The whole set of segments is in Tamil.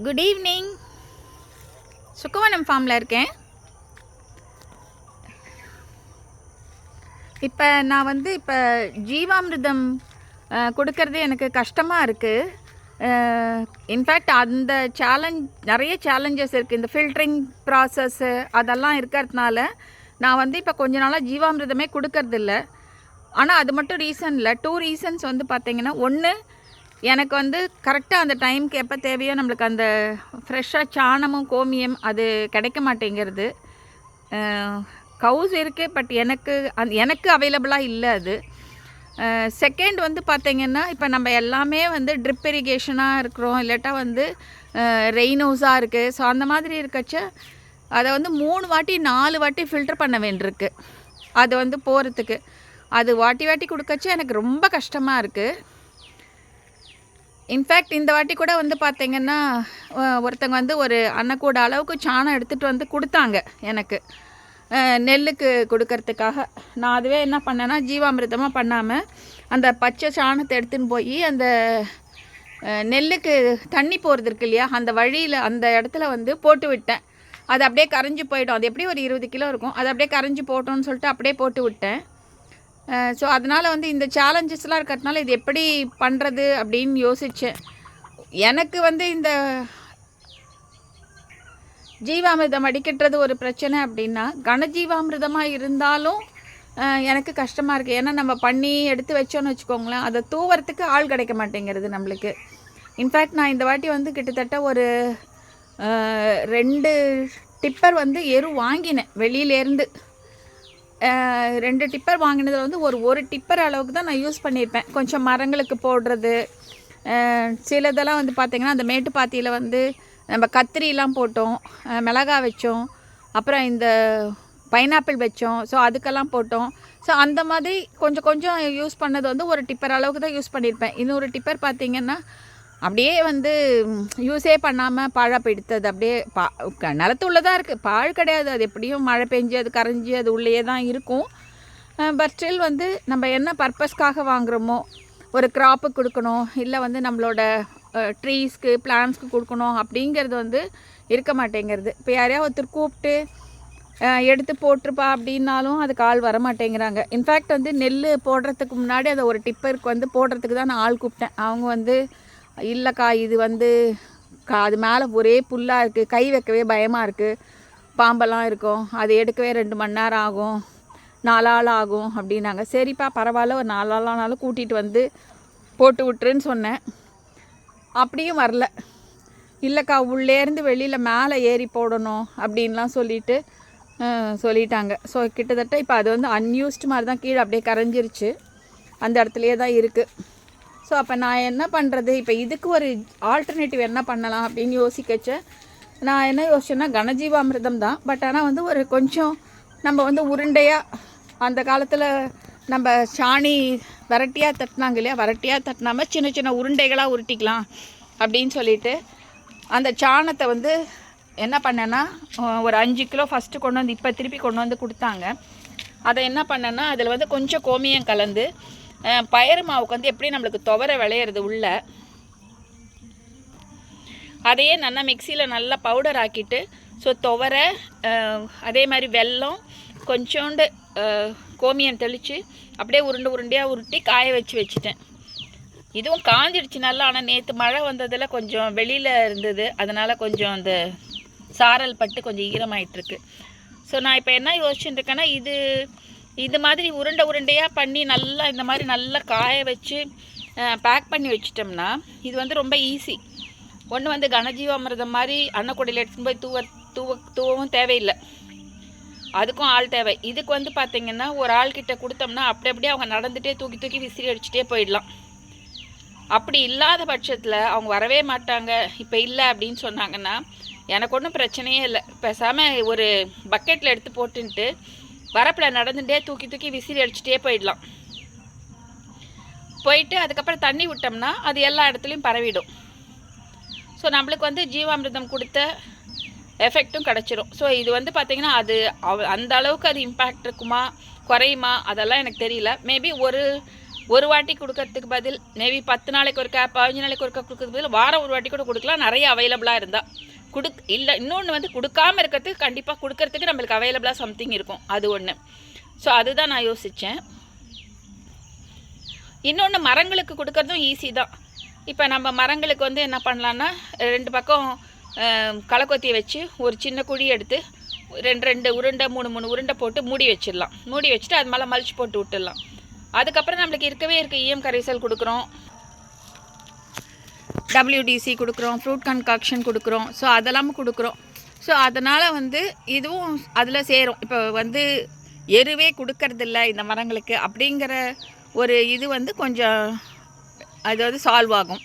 Good evening. சுக்கவனம் ஃபார்மில் இருக்கேன். இப்போ நான் இப்போ ஜீவாமிர்தம் கொடுக்கறது எனக்கு கஷ்டமாக இருக்குது. இன்ஃபேக்ட் அந்த நிறைய சேலஞ்சஸ் இருக்குது. இந்த ஃபில்ட்ரிங் ப்ராசஸ்ஸு அதெல்லாம் இருக்கிறதுனால நான் இப்போ கொஞ்ச நாளாக ஜீவாமிர்தமே கொடுக்கறதில்ல. ஆனால் அது மட்டும் ரீசன் இல்லை. 2 ரீசன்ஸ் பார்த்திங்கன்னா, ஒன்று, எனக்கு கரெக்டாக அந்த டைமுக்கு எப்போ தேவையோ நம்மளுக்கு அந்த ஃப்ரெஷ்ஷாக சாணமும் கோமியம் அது கிடைக்க மாட்டேங்கிறது. கவுஸ் இருக்குது, பட் எனக்கு அவைலபிளாக இல்லை அது. செகண்ட் பார்த்திங்கன்னா, இப்போ நம்ம எல்லாமே ட்ரிப் இரிகேஷனாக இருக்கிறோம், இல்லாட்டா ரெயினோஸாக இருக்குது. ஸோ அந்த மாதிரி இருக்கச்ச அதை 3 வாட்டி 4 வாட்டி ஃபில்டர் பண்ண வேண்டியிருக்கு. அது போகிறதுக்கு அது வாட்டி வாட்டி கொடுக்கச்ச எனக்கு ரொம்ப கஷ்டமாக இருக்குது. இன்ஃபேக்ட் இந்த வாட்டி கூட பார்த்திங்கன்னா, ஒருத்தங்க ஒரு அன்னக்கூட அளவுக்கு சாணம் எடுத்துகிட்டு கொடுத்தாங்க எனக்கு, நெல்லுக்கு கொடுக்கறதுக்காக. நான் அதுவே என்ன பண்ணேன்னா, ஜீவாமிர்தமாக பண்ணாமல் அந்த பச்சை சாணத்தை எடுத்துன்னு போய் அந்த நெல்லுக்கு தண்ணி போகிறது இருக்கு இல்லையா, அந்த வழியில் அந்த இடத்துல போட்டு விட்டேன். அது அப்படியே கரைஞ்சி போயிடும். அது எப்படி ஒரு 20 கிலோ இருக்கும். அது அப்படியே கரைஞ்சி போட்டோன்னு சொல்லிட்டு அப்படியே போட்டு விட்டேன். ஸோ அதனால் இந்த சேலஞ்சஸ்லாம் இருக்கிறதுனால இது எப்படி பண்ணுறது அப்படின்னு யோசித்தேன். எனக்கு இந்த ஜீவாமிர்தம் அடிக்கட்டுறது ஒரு பிரச்சனை அப்படின்னா, கனஜீவாமிர்தமாக இருந்தாலும் எனக்கு கஷ்டமாக இருக்குது. ஏன்னா நம்ம பண்ணி எடுத்து வச்சோன்னு வச்சுக்கோங்களேன், அதை தூவறதுக்கு ஆள் கிடைக்க மாட்டேங்கிறது நம்மளுக்கு. இன்ஃபேக்ட் நான் இந்த வாட்டி கிட்டத்தட்ட ஒரு 2 டிப்பர் எரு வாங்கினேன் வெளியிலேருந்து. 2 டிப்பர் வாங்கினதில் ஒரு டிப்பர் அளவுக்கு தான் நான் யூஸ் பண்ணியிருப்பேன். கொஞ்சம் மரங்களுக்கு போடுறது, சிலதெல்லாம் பார்த்திங்கன்னா அந்த மேட்டுப்பாத்தியில் நம்ம கத்திரிலாம் போட்டோம், மிளகா வச்சோம், அப்புறம் இந்த பைனாப்பிள் வச்சோம். ஸோ அதுக்கெல்லாம் போட்டோம். ஸோ அந்த மாதிரி கொஞ்சம் கொஞ்சம் யூஸ் பண்ணது ஒரு டிப்பர் அளவுக்கு தான் யூஸ் பண்ணியிருப்பேன். இன்னொரு டிப்பர் பார்த்திங்கன்னா அப்படியே யூஸே பண்ணாமல் பாழாக போயிடுத்து. அது அப்படியே நிலத்து உள்ளதாக இருக்குது, பாழ் கிடையாது. அது எப்படியும் மழை பெஞ்சு அது கரைஞ்சி அது உள்ளேயே தான் இருக்கும். பட் ஸ்டில் நம்ம என்ன பர்பஸ்க்காக வாங்குகிறோமோ, ஒரு க்ராப்புக்கு கொடுக்கணும், இல்லை நம்மளோட ட்ரீஸ்க்கு பிளான்ஸ்க்கு கொடுக்கணும் அப்படிங்கிறது இருக்க மாட்டேங்கிறது. இப்போ யாரையா ஒருத்தர் கூப்பிட்டு எடுத்து போட்டிருப்பா அப்படின்னாலும் அதுக்கு ஆள் வர மாட்டேங்கிறாங்க. இன்ஃபேக்ட் நெல் போடுறதுக்கு முன்னாடி அதை ஒரு டிப்பருக்கு போடுறதுக்கு தான் நான் ஆள் கூப்பிட்டேன். அவங்க இல்லைக்கா, இது அது மேலே ஒரே புல்லாக இருக்குது, கை வைக்கவே பயமாக இருக்குது, பாம்பெல்லாம் இருக்கும், அது எடுக்கவே 2 மணி நேரம் ஆகும், 4 ஆள் ஆகும் அப்படின்னாங்க. சரிப்பா பரவாயில்ல, ஒரு 4 ஆள் ஆனாலும் கூட்டிகிட்டு போட்டு விட்டுருன்னு சொன்னேன். அப்படியும் வரல. இல்லைக்கா, உள்ளேருந்து வெளியில் மேலே ஏறி போடணும் அப்படின்லாம் சொல்லிட்டாங்க. ஸோ கிட்டத்தட்ட இப்போ அது அன்யூஸ்டு மாதிரி தான், கீழே அப்படியே கரைஞ்சிருச்சு, அந்த இடத்துலையே தான் இருக்குது. ஸோ அப்போ நான் என்ன பண்ணுறது, இப்போ இதுக்கு ஒரு ஆல்டர்னேட்டிவ் என்ன பண்ணலாம் அப்படின்னு யோசிக்கச்ச நான் என்ன யோசிச்சேன்னா, கனஜீவாமிர்தம் தான். பட் ஆனால் ஒரு கொஞ்சம் நம்ம உருண்டையாக, அந்த காலத்தில் நம்ம சாணி வரட்டியாக தட்டினாங்க இல்லையா, வரட்டியாக தட்டினாமல் சின்ன சின்ன உருண்டைகளாக உருட்டிக்கலாம் அப்படின்னு சொல்லிட்டு அந்த சாணத்தை என்ன பண்ணேன்னா, ஒரு 5 கிலோ ஃபஸ்ட்டு கொண்டு இப்போ திருப்பி கொண்டு கொடுத்தாங்க. அதை என்ன பண்ணேன்னா, அதில் கொஞ்சம் கோமியம் கலந்து, பயறு மாவுக்கு எப்படி நம்மளுக்கு துவரை விளையிறது உள்ள, அதையே நல்லா மிக்சியில் நல்லா பவுடர் ஆக்கிட்டு, ஸோ துவரை, அதே மாதிரி வெல்லம், கொஞ்சோண்டு கோமியம் தெளித்து அப்படியே உருண்டையாக உருட்டி காய வச்சுட்டேன். இதுவும் காஞ்சிடுச்சு நல்லா. ஆனால் நேற்று மழை வந்ததில் கொஞ்சம் வெளியில் இருந்தது, அதனால் கொஞ்சம் அந்த சாரல் பட்டு கொஞ்சம் ஈரமாயிட்ருக்கு. ஸோ நான் இப்போ என்ன யோசிச்சுட்டு இருக்கேன்னா, இது மாதிரி உருண்டையாக பண்ணி நல்லா இந்த மாதிரி நல்லா காய வச்சு பேக் பண்ணி வச்சிட்டோம்னா இது ரொம்ப ஈஸி. ஒன்று கனஜீவாமிர்தம் மாதிரி அன்னக்கூடையில் எடுத்துன்னு போய் தூவவும் தேவையில்லை, அதுக்கும் ஆள் தேவை. இதுக்கு பார்த்திங்கன்னா ஒரு ஆள்கிட்ட கொடுத்தோம்னா அப்படியே அவங்க நடந்துகிட்டே தூக்கி விசிறி அடிச்சுட்டே போயிடலாம். அப்படி இல்லாத பட்சத்தில் அவங்க வரவே மாட்டாங்க. இப்போ இல்லை அப்படின்னு சொன்னாங்கன்னா எனக்கு ஒன்றும் பிரச்சனையே இல்லை. பேசாமல் ஒரு பக்கெட்டில் எடுத்து போட்டுன்ட்டு வரப்பில் நடந்துகிட்டே தூக்கி விசிறி அடிச்சுட்டே போயிட்டு அதுக்கப்புறம் தண்ணி விட்டோம்னா அது எல்லா இடத்துலையும் பரவிடும். ஸோ நம்மளுக்கு ஜீவாமிர்தம் கொடுத்த எஃபெக்ட்டும் கிடச்சிரும். ஸோ இது பார்த்திங்கன்னா அது அந்த அளவுக்கு அது இம்பேக்ட் இருக்குமா குறையுமா அதெல்லாம் எனக்கு தெரியல. மேபி ஒரு ஒரு வாட்டி கொடுக்கறதுக்கு பதில் மேபி 10 நாளைக்கு ஒருக்கா 15 நாளைக்கு ஒருக்கா கொடுக்கறதுக்கு பதில் வாரம் ஒரு வாட்டி கூட கொடுக்கலாம், நிறைய அவைலபிளாக இருந்தால். இல்லை இன்னொன்று வந்து கொடுக்காமல் இருக்கிறதுக்கு கண்டிப்பாக கொடுக்கறதுக்கு நம்மளுக்கு அவைலபிளாக சம்திங் இருக்கும், அது ஒன்று. ஸோ அதுதான் நான் யோசித்தேன். இன்னொன்று மரங்களுக்கு கொடுக்கறதும் ஈஸி தான். இப்போ நம்ம மரங்களுக்கு வந்து என்ன பண்ணலான்னா 2 பக்கம் களைக்கொத்தியை வச்சு ஒரு சின்ன குழி எடுத்து 2 உருண்டை 3 உருண்டை போட்டு மூடி வச்சிடலாம். மூடி வச்சுட்டு அது மேலே மல்ச் போட்டு விட்டுடலாம். அதுக்கப்புறம் நம்மளுக்கு இருக்கவே இஎம் கரைசல் கொடுக்குறோம், WDC கொடுக்குறோம், ஃப்ரூட் கன்காக்ஷன் கொடுக்குறோம். ஸோ அதெல்லாமும் கொடுக்குறோம். ஸோ அதனால் வந்து இதுவும் அதில் சேரும். இப்போ வந்து எருவே கொடுக்கறதில்ல இந்த மரங்களுக்கு அப்படிங்கிற ஒரு இது வந்து கொஞ்சம் அது வந்து சால்வ் ஆகும்.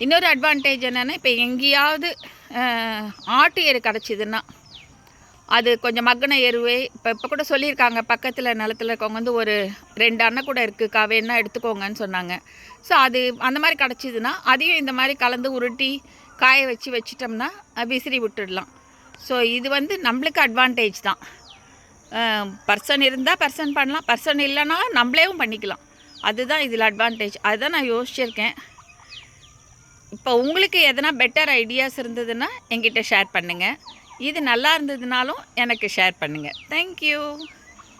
இன்னொரு அட்வான்டேஜ் என்னென்னா, இப்போ எங்கேயாவது ஆட்டு எரு கிடச்சிதுன்னா அது கொஞ்சம் மக்கின எருவே இப்போ கூட சொல்லியிருக்காங்க, பக்கத்தில் நிலத்தில் இருக்கவங்க வந்து ஒரு 2 அணை கூட இருக்குக்கா, வேணா எடுத்துக்கோங்கன்னு சொன்னாங்க. ஸோ அது அந்த மாதிரி கிடச்சிதுன்னா அதையும் இந்த மாதிரி கலந்து உருட்டி காய வச்சிட்டோம்னா விசிறி விட்டுடலாம். ஸோ இது வந்து நம்மளுக்கு அட்வான்டேஜ் தான். பர்சன் இருந்தால் பர்சன் பண்ணலாம், பர்சன் இல்லைன்னா நம்மளேவும் பண்ணிக்கலாம். அதுதான் இதில் அட்வான்டேஜ். அதுதான் நான் யோசிச்சிருக்கேன். இப்போ உங்களுக்கு எதனா பெட்டர் ஐடியாஸ் இருந்ததுன்னா என்கிட்ட ஷேர் பண்ணுங்கள். இது நல்லா இருந்ததுனாலும் எனக்கு ஷேர் பண்ணுங்கள். தேங்க்யூ.